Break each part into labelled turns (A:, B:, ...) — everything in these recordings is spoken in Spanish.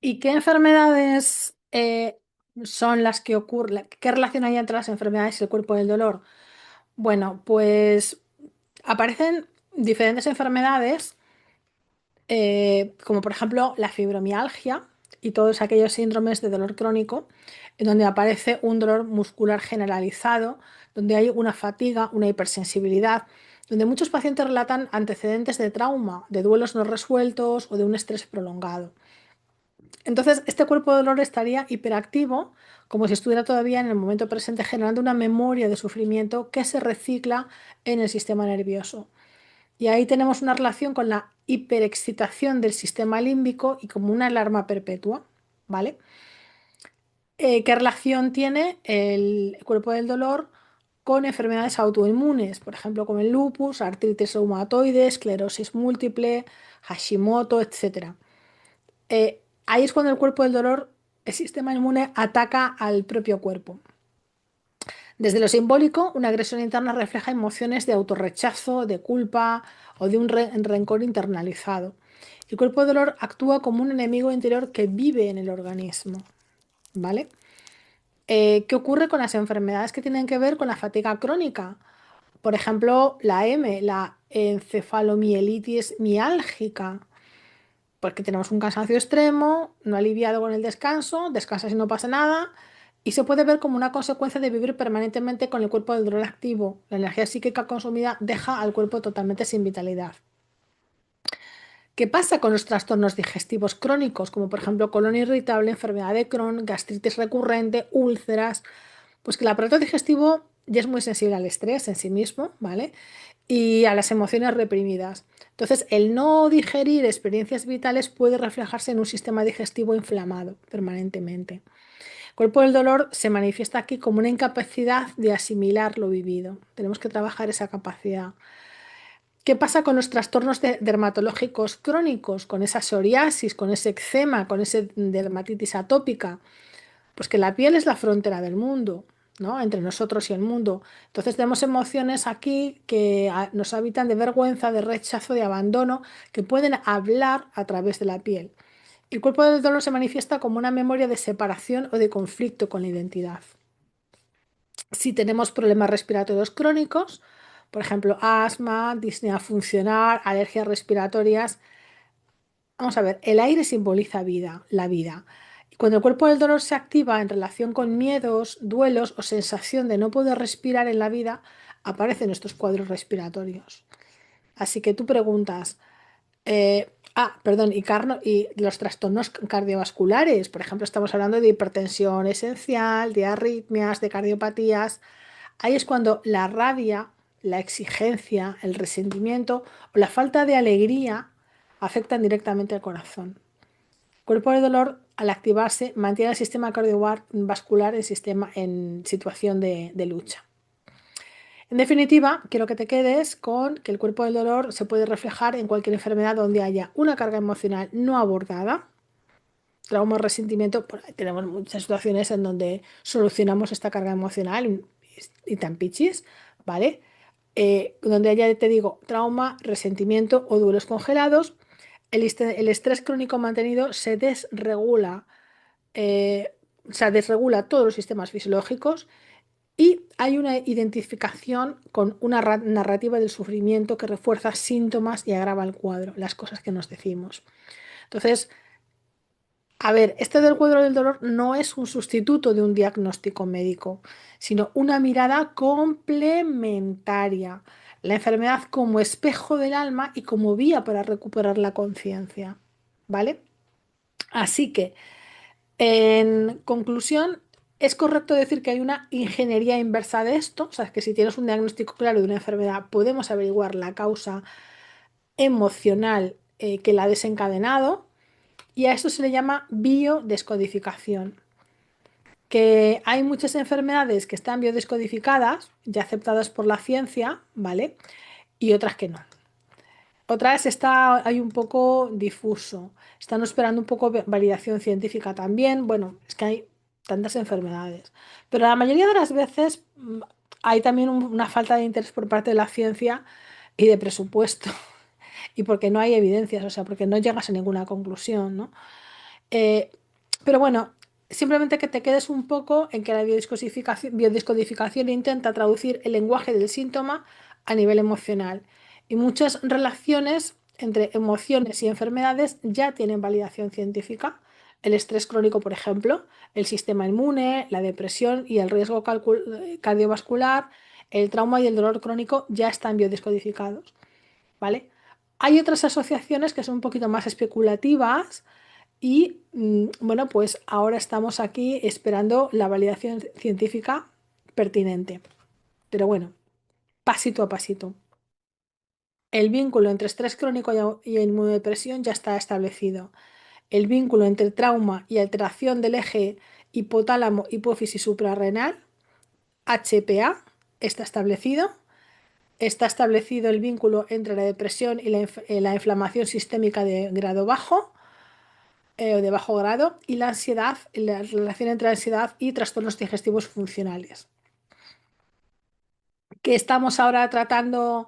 A: ¿Y qué enfermedades son las que ocurren? ¿Qué relación hay entre las enfermedades y el cuerpo del dolor? Bueno, pues aparecen diferentes enfermedades, como por ejemplo la fibromialgia y todos aquellos síndromes de dolor crónico, en donde aparece un dolor muscular generalizado, donde hay una fatiga, una hipersensibilidad, donde muchos pacientes relatan antecedentes de trauma, de duelos no resueltos o de un estrés prolongado. Entonces, este cuerpo de dolor estaría hiperactivo, como si estuviera todavía en el momento presente, generando una memoria de sufrimiento que se recicla en el sistema nervioso. Y ahí tenemos una relación con la hiperexcitación del sistema límbico y como una alarma perpetua, ¿vale? ¿Qué relación tiene el cuerpo del dolor con enfermedades autoinmunes? Por ejemplo, como el lupus, artritis reumatoide, esclerosis múltiple, Hashimoto, etcétera. Ahí es cuando el cuerpo del dolor, el sistema inmune ataca al propio cuerpo. Desde lo simbólico, una agresión interna refleja emociones de autorrechazo, de culpa o de un rencor internalizado. El cuerpo del dolor actúa como un enemigo interior que vive en el organismo, ¿vale? ¿Qué ocurre con las enfermedades que tienen que ver con la fatiga crónica? Por ejemplo, la M, la encefalomielitis miálgica, porque tenemos un cansancio extremo, no aliviado con el descanso, descansas y no pasa nada, y se puede ver como una consecuencia de vivir permanentemente con el cuerpo del dolor activo. La energía psíquica consumida deja al cuerpo totalmente sin vitalidad. ¿Qué pasa con los trastornos digestivos crónicos, como por ejemplo colon irritable, enfermedad de Crohn, gastritis recurrente, úlceras? Pues que el aparato digestivo ya es muy sensible al estrés en sí mismo, ¿vale? Y a las emociones reprimidas. Entonces, el no digerir experiencias vitales puede reflejarse en un sistema digestivo inflamado permanentemente. El cuerpo del dolor se manifiesta aquí como una incapacidad de asimilar lo vivido. Tenemos que trabajar esa capacidad. ¿Qué pasa con los trastornos dermatológicos crónicos, con esa psoriasis, con ese eczema, con esa dermatitis atópica? Pues que la piel es la frontera del mundo, ¿no? Entre nosotros y el mundo. Entonces tenemos emociones aquí que nos habitan de vergüenza, de rechazo, de abandono, que pueden hablar a través de la piel. El cuerpo del dolor se manifiesta como una memoria de separación o de conflicto con la identidad. Si tenemos problemas respiratorios crónicos, por ejemplo, asma, disnea funcional, alergias respiratorias, vamos a ver, el aire simboliza vida, la vida. Y cuando el cuerpo del dolor se activa en relación con miedos, duelos o sensación de no poder respirar en la vida, aparecen estos cuadros respiratorios. Así que tú preguntas, perdón, y los trastornos cardiovasculares, por ejemplo, estamos hablando de hipertensión esencial, de arritmias, de cardiopatías. Ahí es cuando la rabia, la exigencia, el resentimiento o la falta de alegría afectan directamente al corazón. El cuerpo de dolor, al activarse, mantiene el sistema cardiovascular en situación de lucha. En definitiva, quiero que te quedes con que el cuerpo del dolor se puede reflejar en cualquier enfermedad donde haya una carga emocional no abordada, trauma o resentimiento. Tenemos muchas situaciones en donde solucionamos esta carga emocional y tan pichis, ¿vale? Donde haya, te digo, trauma, resentimiento o duelos congelados, el estrés crónico mantenido se desregula, o sea, desregula todos los sistemas fisiológicos y hay una identificación con una narrativa del sufrimiento que refuerza síntomas y agrava el cuadro, las cosas que nos decimos. Entonces, a ver, este del cuadro del dolor no es un sustituto de un diagnóstico médico, sino una mirada complementaria. La enfermedad como espejo del alma y como vía para recuperar la conciencia. ¿Vale? Así que, en conclusión, es correcto decir que hay una ingeniería inversa de esto, o sea, que si tienes un diagnóstico claro de una enfermedad, podemos averiguar la causa emocional que la ha desencadenado, y a esto se le llama biodescodificación. Que hay muchas enfermedades que están biodescodificadas, ya aceptadas por la ciencia, ¿vale? Y otras que no. Otras hay un poco difuso. Están esperando un poco validación científica también. Bueno, es que hay tantas enfermedades. Pero la mayoría de las veces hay también una falta de interés por parte de la ciencia y de presupuesto. Y porque no hay evidencias, o sea, porque no llegas a ninguna conclusión, ¿no? Eh, pero bueno, simplemente que te quedes un poco en que la biodescodificación intenta traducir el lenguaje del síntoma a nivel emocional. Y muchas relaciones entre emociones y enfermedades ya tienen validación científica. El estrés crónico, por ejemplo, el sistema inmune, la depresión y el riesgo cardiovascular, el trauma y el dolor crónico ya están biodescodificados, ¿vale? Hay otras asociaciones que son un poquito más especulativas y bueno, pues ahora estamos aquí esperando la validación científica pertinente. Pero bueno, pasito a pasito. El vínculo entre estrés crónico y inmunodepresión ya está establecido. El vínculo entre trauma y alteración del eje hipotálamo hipófisis suprarrenal, HPA, está establecido. Está establecido el vínculo entre la depresión y la inflamación sistémica de grado bajo o de bajo grado y la ansiedad, la relación entre ansiedad y trastornos digestivos funcionales. Que estamos ahora tratando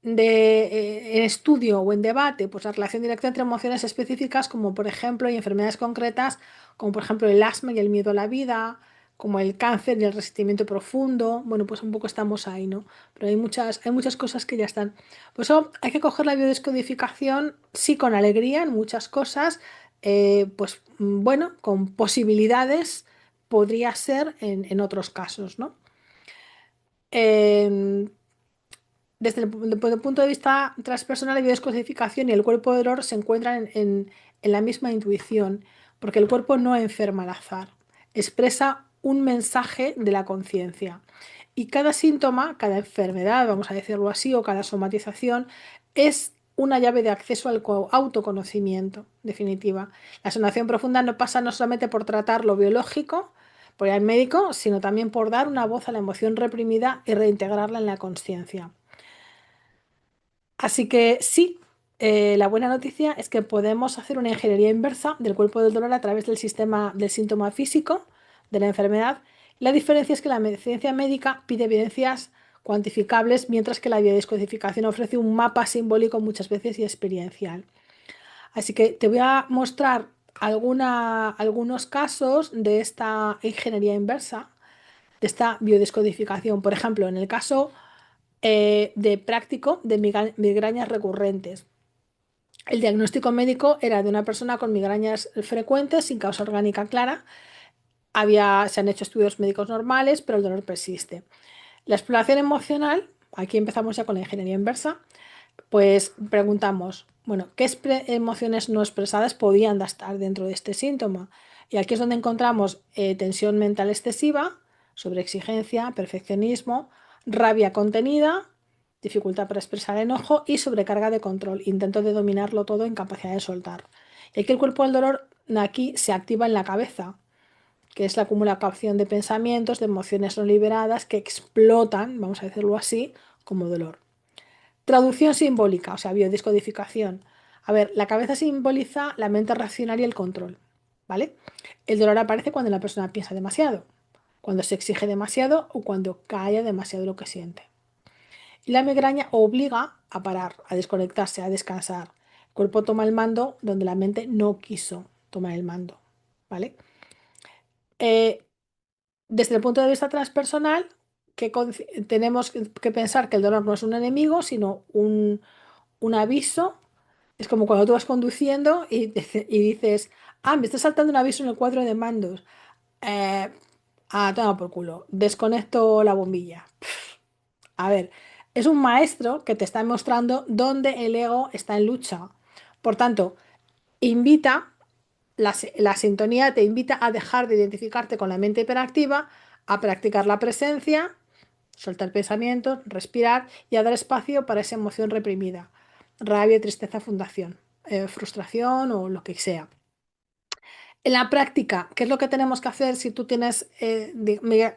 A: en estudio o en debate, pues la relación directa entre emociones específicas, como por ejemplo, y enfermedades concretas, como por ejemplo el asma y el miedo a la vida, como el cáncer y el resentimiento profundo. Bueno, pues un poco estamos ahí, ¿no? Pero hay muchas cosas que ya están. Por eso hay que coger la biodescodificación, sí, con alegría en muchas cosas, pues bueno, con posibilidades podría ser en otros casos, ¿no? Em, desde el punto de vista transpersonal, la biodescodificación y el cuerpo de dolor se encuentran en la misma intuición, porque el cuerpo no enferma al azar, expresa un mensaje de la conciencia. Y cada síntoma, cada enfermedad, vamos a decirlo así, o cada somatización, es una llave de acceso al autoconocimiento, definitiva. La sanación profunda no pasa no solamente por tratar lo biológico, por ir al médico, sino también por dar una voz a la emoción reprimida y reintegrarla en la conciencia. Así que sí, la buena noticia es que podemos hacer una ingeniería inversa del cuerpo del dolor a través del sistema del síntoma físico de la enfermedad. La diferencia es que la ciencia médica pide evidencias cuantificables, mientras que la biodescodificación ofrece un mapa simbólico muchas veces y experiencial. Así que te voy a mostrar algunos casos de esta ingeniería inversa, de esta biodescodificación. Por ejemplo, en el caso de práctico de migrañas recurrentes. El diagnóstico médico era de una persona con migrañas frecuentes sin causa orgánica clara. Se han hecho estudios médicos normales, pero el dolor persiste. La exploración emocional, aquí empezamos ya con la ingeniería inversa, pues preguntamos, bueno, ¿qué emociones no expresadas podían estar dentro de este síntoma? Y aquí es donde encontramos tensión mental excesiva, sobreexigencia, perfeccionismo, rabia contenida, dificultad para expresar enojo y sobrecarga de control, intento de dominarlo todo, incapacidad de soltar. Y aquí el cuerpo del dolor aquí se activa en la cabeza, que es la acumulación de pensamientos, de emociones no liberadas que explotan, vamos a decirlo así, como dolor. Traducción simbólica, o sea, biodescodificación. A ver, la cabeza simboliza la mente racional y el control, ¿vale? El dolor aparece cuando la persona piensa demasiado, cuando se exige demasiado o cuando calla demasiado lo que siente. Y la migraña obliga a parar, a desconectarse, a descansar. El cuerpo toma el mando donde la mente no quiso tomar el mando, ¿vale? Eh, Desde el punto de vista transpersonal, tenemos que pensar que el dolor no es un enemigo, sino un aviso. Es como cuando tú vas conduciendo y dices, ah, me está saltando un aviso en el cuadro de mandos. Eh, toma por culo, desconecto la bombilla. A ver, es un maestro que te está mostrando dónde el ego está en lucha. Por tanto, invita, la sintonía te invita a dejar de identificarte con la mente hiperactiva, a practicar la presencia, soltar pensamientos, respirar y a dar espacio para esa emoción reprimida. Rabia, tristeza, frustración o lo que sea. En la práctica, ¿qué es lo que tenemos que hacer si tú tienes,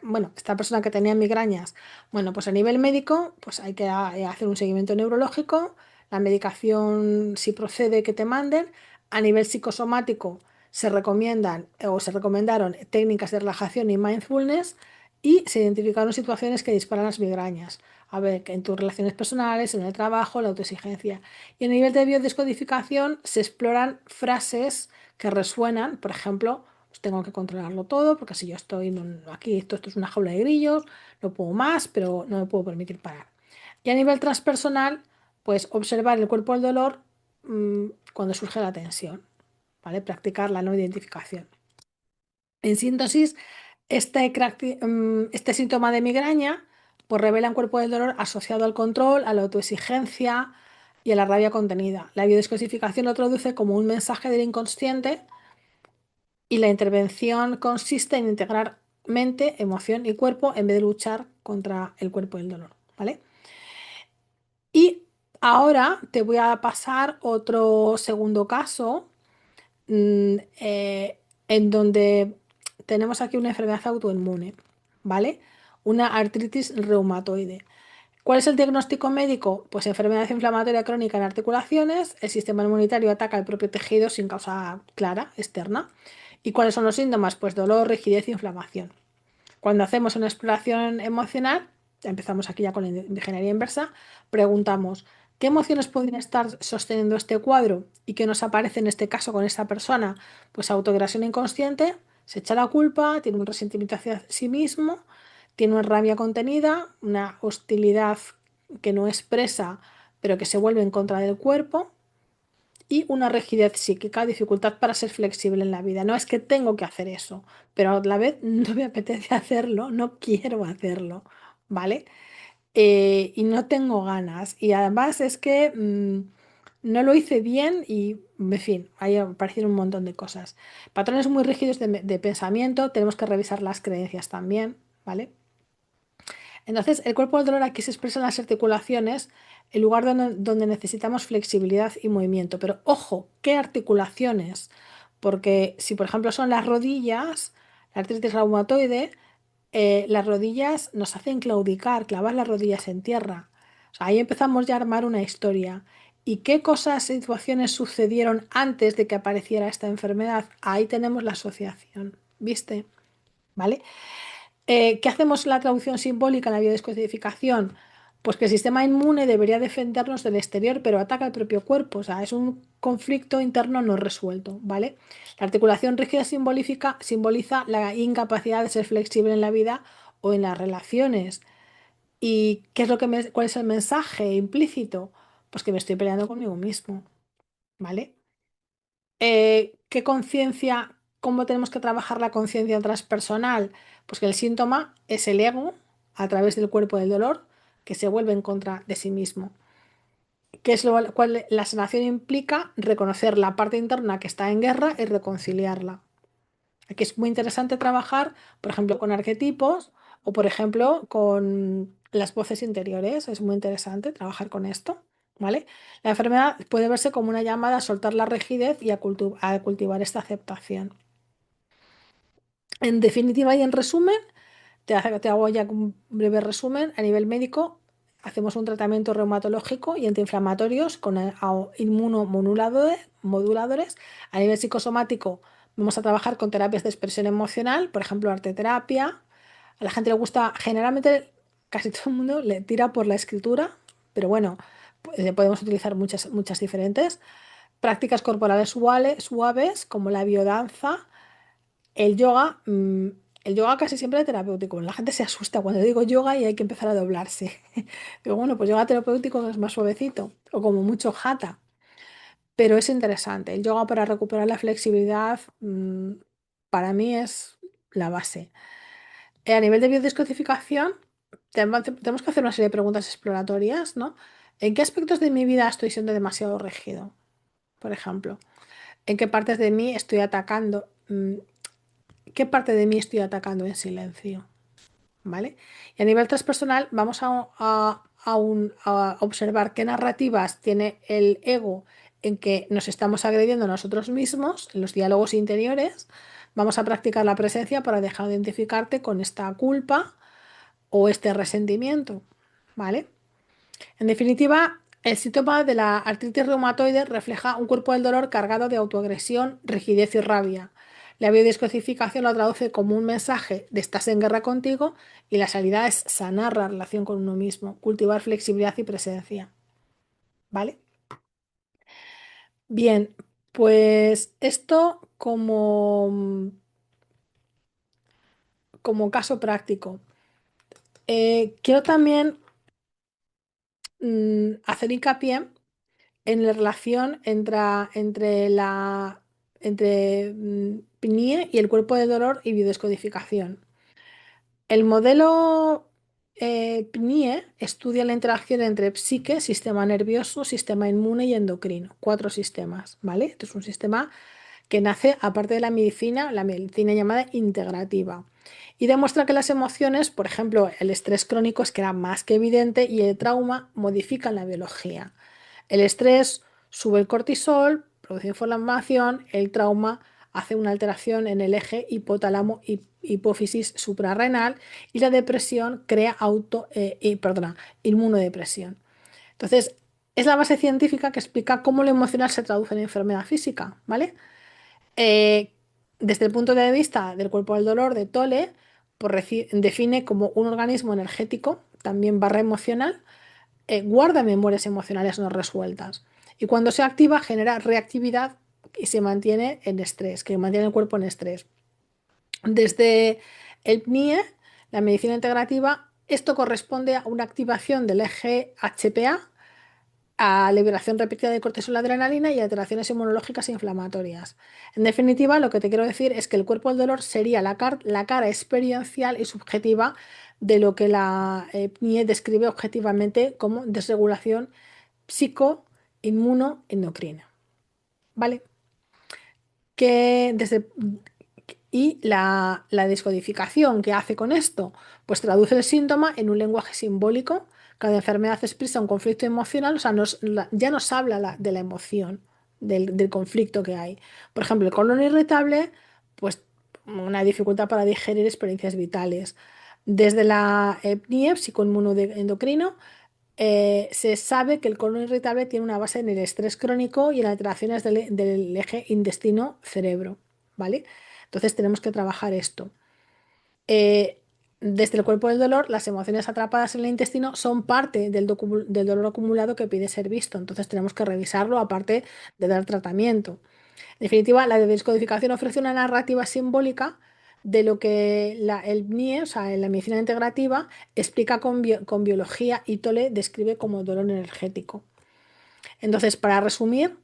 A: bueno, esta persona que tenía migrañas? Bueno, pues a nivel médico, pues hay que hacer un seguimiento neurológico, la medicación, si procede, que te manden. A nivel psicosomático, se recomiendan o se recomendaron técnicas de relajación y mindfulness. y se identificaron situaciones que disparan las migrañas. A ver, que en tus relaciones personales, en el trabajo, la autoexigencia. Y a nivel de biodescodificación se exploran frases que resuenan, por ejemplo, pues tengo que controlarlo todo, porque si yo estoy aquí, esto es una jaula de grillos, no puedo más, pero no me puedo permitir parar. Y a nivel transpersonal, pues observar el cuerpo del dolor cuando surge la tensión, ¿vale? Practicar la no identificación. En síntesis, este síntoma de migraña pues revela un cuerpo del dolor asociado al control, a la autoexigencia y a la rabia contenida. La biodescodificación lo traduce como un mensaje del inconsciente y la intervención consiste en integrar mente, emoción y cuerpo en vez de luchar contra el cuerpo del dolor, ¿vale? Y ahora te voy a pasar otro segundo caso en donde tenemos aquí una enfermedad autoinmune, ¿vale? Una artritis reumatoide. ¿Cuál es el diagnóstico médico? Pues enfermedad inflamatoria crónica en articulaciones, el sistema inmunitario ataca el propio tejido sin causa clara, externa. ¿Y cuáles son los síntomas? Pues dolor, rigidez e inflamación. Cuando hacemos una exploración emocional, empezamos aquí ya con la ingeniería inversa, preguntamos, ¿qué emociones podrían estar sosteniendo este cuadro y qué nos aparece en este caso con esta persona? Pues autoagresión inconsciente, se echa la culpa, tiene un resentimiento hacia sí mismo, tiene una rabia contenida, una hostilidad que no expresa, pero que se vuelve en contra del cuerpo, y una rigidez psíquica, dificultad para ser flexible en la vida. No es que tengo que hacer eso, pero a la vez no me apetece hacerlo, no quiero hacerlo, ¿vale? Y no tengo ganas. Y además es que no lo hice bien y, en fin, ahí aparecieron un montón de cosas. Patrones muy rígidos de pensamiento, tenemos que revisar las creencias también, ¿vale? Entonces, el cuerpo del dolor aquí se expresa en las articulaciones, el lugar donde necesitamos flexibilidad y movimiento. Pero ojo, ¿qué articulaciones? Porque si, por ejemplo, son las rodillas, la artritis reumatoide, las rodillas nos hacen claudicar, clavar las rodillas en tierra. O sea, ahí empezamos ya a armar una historia. ¿Y qué cosas, situaciones sucedieron antes de que apareciera esta enfermedad? Ahí tenemos la asociación, ¿viste? ¿Vale? ¿Qué hacemos en la traducción simbólica en la biodescodificación? Pues que el sistema inmune debería defendernos del exterior, pero ataca el propio cuerpo. O sea, es un conflicto interno no resuelto, ¿vale? La articulación rígida simboliza la incapacidad de ser flexible en la vida o en las relaciones. ¿Y qué es cuál es el mensaje implícito? Pues que me estoy peleando conmigo mismo, ¿vale? ¿Qué conciencia, cómo tenemos que trabajar la conciencia transpersonal? Pues que el síntoma es el ego a través del cuerpo del dolor que se vuelve en contra de sí mismo. La sanación implica reconocer la parte interna que está en guerra y reconciliarla. Aquí es muy interesante trabajar, por ejemplo, con arquetipos o, por ejemplo, con las voces interiores. Es muy interesante trabajar con esto, ¿vale? La enfermedad puede verse como una llamada a soltar la rigidez y a cultivar esta aceptación. En definitiva y en resumen, te hago ya un breve resumen. A nivel médico, hacemos un tratamiento reumatológico y antiinflamatorios con inmunomoduladores. A nivel psicosomático, vamos a trabajar con terapias de expresión emocional, por ejemplo, arteterapia. A la gente le gusta, generalmente, casi todo el mundo le tira por la escritura, pero bueno, podemos utilizar muchas diferentes. Prácticas corporales suaves, como la biodanza, el yoga, el yoga casi siempre es terapéutico. La gente se asusta cuando digo yoga y hay que empezar a doblarse. Digo, bueno, pues yoga terapéutico es más suavecito, o como mucho hatha, pero es interesante. El yoga para recuperar la flexibilidad, para mí es la base. A nivel de biodescodificación, tenemos que hacer una serie de preguntas exploratorias, ¿no? ¿En qué aspectos de mi vida estoy siendo demasiado rígido? Por ejemplo, ¿en qué partes de mí estoy atacando? ¿Qué parte de mí estoy atacando en silencio? ¿Vale? Y a nivel transpersonal vamos a observar qué narrativas tiene el ego en que nos estamos agrediendo a nosotros mismos, en los diálogos interiores. Vamos a practicar la presencia para dejar de identificarte con esta culpa o este resentimiento, ¿vale? En definitiva, el síntoma de la artritis reumatoide refleja un cuerpo del dolor cargado de autoagresión, rigidez y rabia. La biodescodificación lo traduce como un mensaje de estás en guerra contigo y la salida es sanar la relación con uno mismo, cultivar flexibilidad y presencia. ¿Vale? Bien, pues esto como caso práctico. Quiero también hacer hincapié en la relación entre PNIE y el cuerpo de dolor y biodescodificación. El modelo PNIE estudia la interacción entre psique, sistema nervioso, sistema inmune y endocrino. Cuatro sistemas, ¿vale? Este es un sistema que nace aparte de la medicina llamada integrativa. Y demuestra que las emociones, por ejemplo, el estrés crónico es que era más que evidente y el trauma modifican la biología. El estrés sube el cortisol, produce inflamación, el trauma hace una alteración en el eje hipotálamo hipófisis suprarrenal y la depresión crea inmunodepresión. Entonces, es la base científica que explica cómo lo emocional se traduce en enfermedad física, ¿vale? Eh, Desde el punto de vista del cuerpo del dolor de Tolle, pues define como un organismo energético, también barra emocional, guarda memorias emocionales no resueltas. Y cuando se activa, genera reactividad y se mantiene en estrés, que mantiene el cuerpo en estrés. Desde el PNIE, la medicina integrativa, esto corresponde a una activación del eje HPA, a liberación repetida de cortisol y adrenalina y alteraciones inmunológicas e inflamatorias. En definitiva, lo que te quiero decir es que el cuerpo del dolor sería la cara experiencial y subjetiva de lo que la PNIE describe objetivamente como desregulación psico-inmuno-endocrina. ¿Vale? Que desde, y la descodificación que hace con esto, pues traduce el síntoma en un lenguaje simbólico. Cada enfermedad expresa un conflicto emocional, o sea, ya nos habla de la emoción, del conflicto que hay. Por ejemplo, el colon irritable, pues una dificultad para digerir experiencias vitales. Desde la PNIE, psicoinmunoendocrino, se sabe que el colon irritable tiene una base en el estrés crónico y en alteraciones del eje intestino-cerebro, ¿vale? Entonces tenemos que trabajar esto. Eh, Desde el cuerpo del dolor, las emociones atrapadas en el intestino son parte del dolor acumulado que pide ser visto. Entonces tenemos que revisarlo aparte de dar tratamiento. En definitiva, la descodificación ofrece una narrativa simbólica de lo que el BNIE, o sea, en la medicina integrativa, explica con biología y Tolle describe como dolor energético. Entonces, para resumir,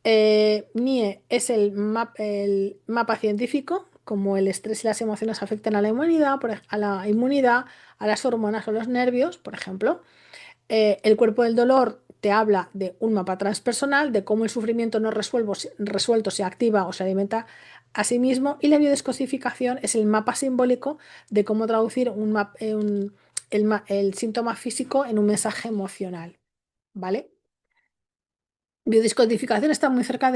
A: NIE es el mapa científico, como el estrés y las emociones afectan a la inmunidad, a la inmunidad, a las hormonas o los nervios, por ejemplo. El cuerpo del dolor te habla de un mapa transpersonal, de cómo el sufrimiento no resuelto se activa o se alimenta a sí mismo, y la biodescodificación es el mapa simbólico de cómo traducir el síntoma físico en un mensaje emocional. ¿Vale? Biodescodificación está muy cerca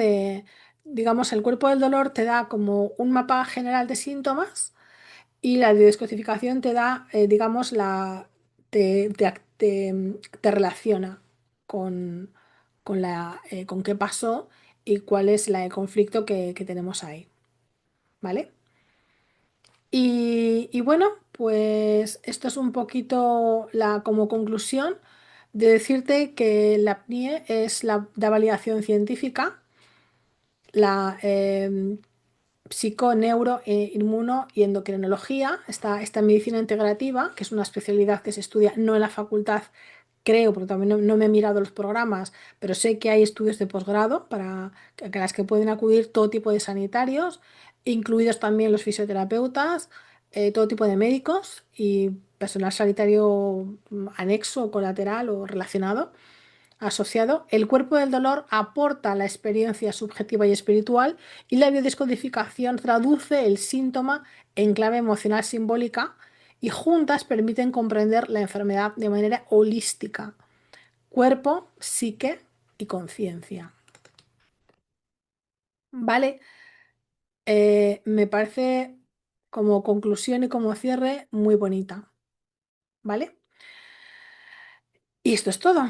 A: digamos, el cuerpo del dolor te da como un mapa general de síntomas y la biodescodificación te da, digamos, te relaciona con, con qué pasó y cuál es el conflicto que tenemos ahí, ¿vale? Y bueno, pues esto es un poquito como conclusión de decirte que la apnea es la validación científica, la psico, neuro, inmuno y endocrinología, esta medicina integrativa, que es una especialidad que se estudia no en la facultad, creo, porque también no me he mirado los programas, pero sé que hay estudios de posgrado para a las que pueden acudir todo tipo de sanitarios, incluidos también los fisioterapeutas, todo tipo de médicos y personal sanitario anexo o colateral o relacionado asociado. El cuerpo del dolor aporta la experiencia subjetiva y espiritual y la biodescodificación traduce el síntoma en clave emocional simbólica y juntas permiten comprender la enfermedad de manera holística, cuerpo, psique y conciencia. ¿Vale? Me parece como conclusión y como cierre muy bonita. ¿Vale? Y esto es todo.